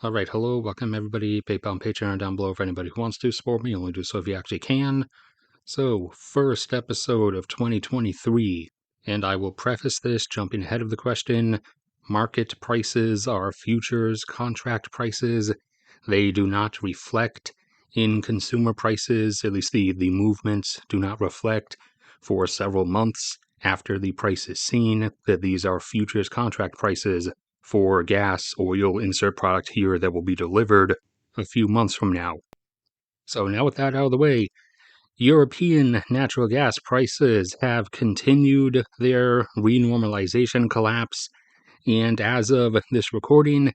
All right, hello, welcome everybody. PayPal and Patreon down below for anybody who wants to support me. Only do so if you actually can. So, first episode of 2023, and I will preface this jumping ahead of the question. Market prices are futures contract prices. They do not reflect in consumer prices, at least the movements do not reflect for several months after the price is seen, that these are futures contract prices for gas, oil, insert product here that will be delivered a few months from now. So now with that out of the way, European natural gas prices have continued their renormalization collapse, and as of this recording,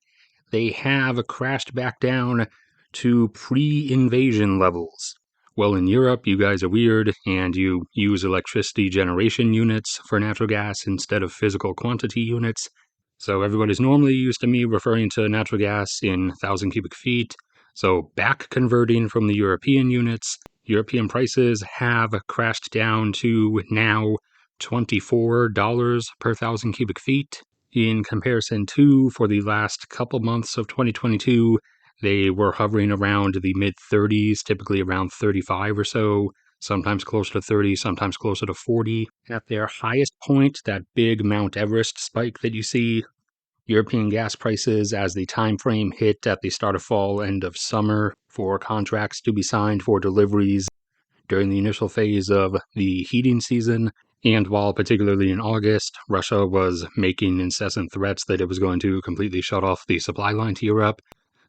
they have crashed back down to pre-invasion levels. Well, in Europe, you guys are weird, and you use electricity generation units for natural gas instead of physical quantity units. So everybody's normally used to me referring to natural gas in 1,000 cubic feet. So back converting from the European units, European prices have crashed down to now $24 per 1,000 cubic feet. In comparison to, for the last couple months of 2022, they were hovering around the mid-30s, typically around 35 or so, sometimes closer to 30, sometimes closer to 40. At their highest point, that big Mount Everest spike that you see, European gas prices as the time frame hit at the start of fall, end of summer for contracts to be signed for deliveries during the initial phase of the heating season. And while particularly in August, Russia was making incessant threats that it was going to completely shut off the supply line to Europe,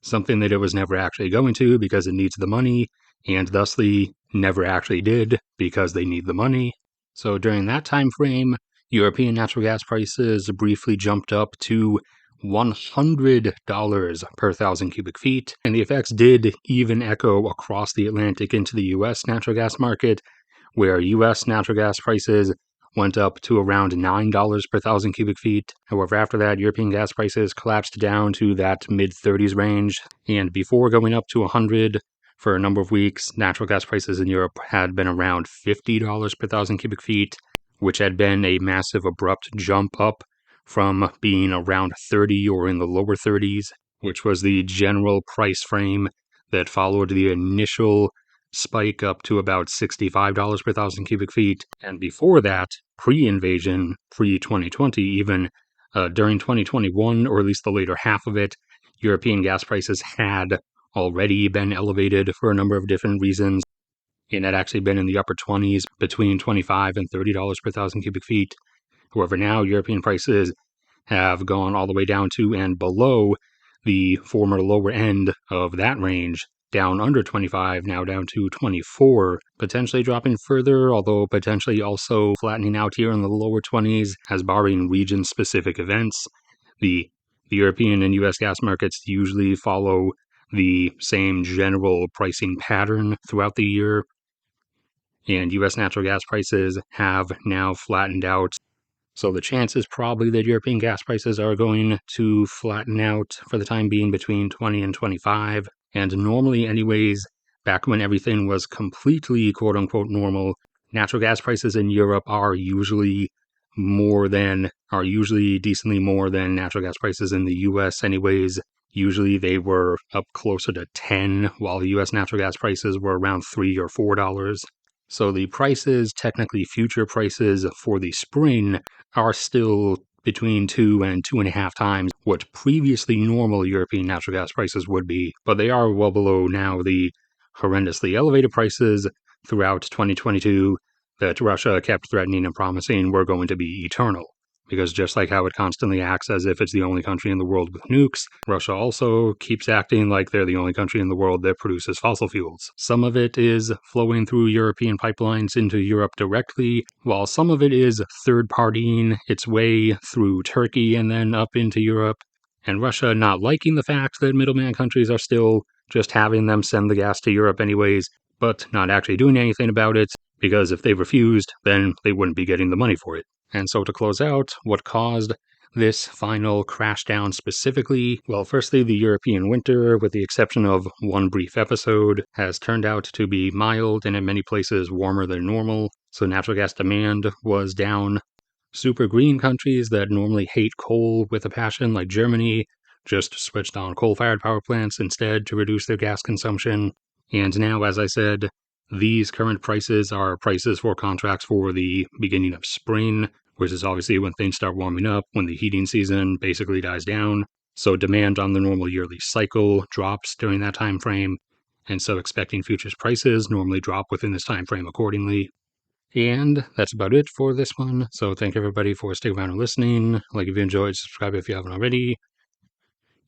something that it was never actually going to because it needs the money, and thusly never actually did because they need the money. So during that time frame, European natural gas prices briefly jumped up to $100 per 1,000 cubic feet, and the effects did even echo across the Atlantic into the U.S. natural gas market, where U.S. natural gas prices went up to around $9 per 1,000 cubic feet. However, after that, European gas prices collapsed down to that mid-30s range, and before going up to 100 for a number of weeks, natural gas prices in Europe had been around $50 per 1,000 cubic feet, which had been a massive abrupt jump up from being around 30 or in the lower 30s, which was the general price frame that followed the initial spike up to about $65 per 1,000 cubic feet. And before that, pre-invasion, pre-2020 even, during 2021, or at least the later half of it, European gas prices had already been elevated for a number of different reasons. It had actually been in the upper 20s, between $25 and $30 per 1,000 cubic feet. However, now European prices have gone all the way down to and below the former lower end of that range, down under 25, now down to 24, potentially dropping further, although potentially also flattening out here in the lower 20s, as barring region-specific events. The European and U.S. gas markets usually follow the same general pricing pattern throughout the year, and U.S. natural gas prices have now flattened out. So the chance is probably that European gas prices are going to flatten out for the time being between 20 and 25. And normally anyways, back when everything was completely quote-unquote normal, natural gas prices in Europe are usually decently more than natural gas prices in the US anyways. Usually they were up closer to 10, while the US natural gas prices were around $3 or $4. So the prices, technically future prices for the spring, are still between 2 and 2.5 times what previously normal European natural gas prices would be, but they are well below now the horrendously elevated prices throughout 2022 that Russia kept threatening and promising were going to be eternal. Because just like how it constantly acts as if it's the only country in the world with nukes, Russia also keeps acting like they're the only country in the world that produces fossil fuels. Some of it is flowing through European pipelines into Europe directly, while some of it is third-partying its way through Turkey and then up into Europe. And Russia not liking the fact that middleman countries are still just having them send the gas to Europe anyways, but not actually doing anything about it, because if they refused, then they wouldn't be getting the money for it. And so to close out, what caused this final crash down specifically? Well, firstly, the European winter, with the exception of one brief episode, has turned out to be mild and in many places warmer than normal, so natural gas demand was down. Super green countries that normally hate coal with a passion, like Germany, just switched on coal-fired power plants instead to reduce their gas consumption. And now, as I said, these current prices are prices for contracts for the beginning of spring, which is obviously when things start warming up, when the heating season basically dies down. So demand on the normal yearly cycle drops during that time frame, and so expecting futures prices normally drop within this time frame accordingly. And that's about it for this one. So thank everybody for sticking around and listening. Like if you enjoyed, subscribe if you haven't already.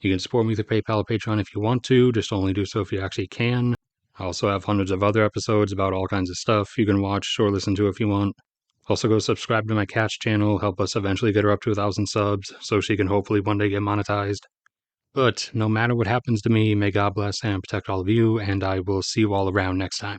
You can support me through PayPal or Patreon if you want to, just only do so if you actually can. I also have hundreds of other episodes about all kinds of stuff you can watch or listen to if you want. Also go subscribe to my cat's channel, help us eventually get her up to 1,000 subs, so she can hopefully one day get monetized. But no matter what happens to me, may God bless and protect all of you, and I will see you all around next time.